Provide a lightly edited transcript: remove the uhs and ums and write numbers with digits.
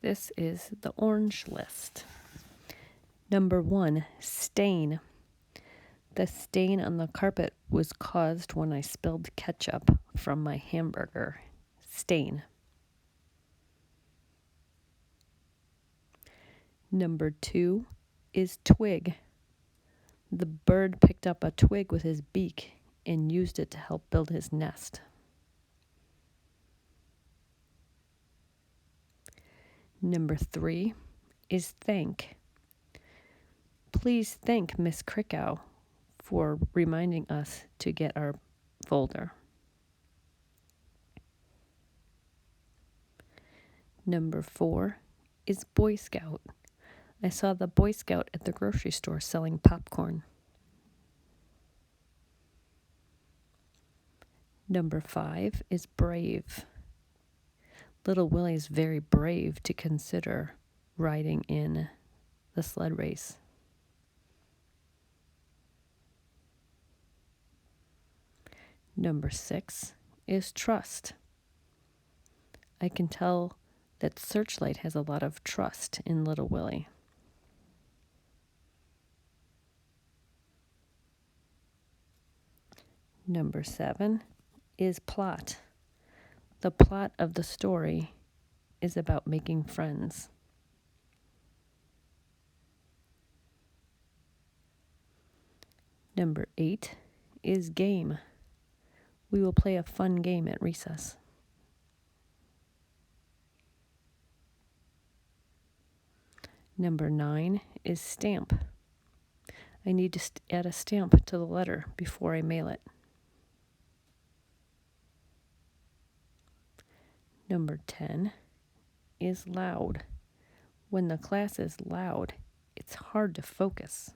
This is the orange list. Number 1, stain. The stain on the carpet was caused when I spilled ketchup from my hamburger. Stain. Number 2 is twig. The bird picked up a twig with his beak and used it to help build his nest. Number 3 is thank. Please thank Miss Krickow for reminding us to get our folder. Number 4 is Boy Scout. I saw the Boy Scout at the grocery store selling popcorn. Number 5 is brave. Little Willie's very brave to consider riding in the sled race. Number 6 is trust. I can tell that Searchlight has a lot of trust in Little Willie. Number 7 is plot. The plot of the story is about making friends. Number 8 is game. We will play a fun game at recess. Number 9 is stamp. I need to add a stamp to the letter before I mail it. Number 10 is loud. When the class is loud, it's hard to focus.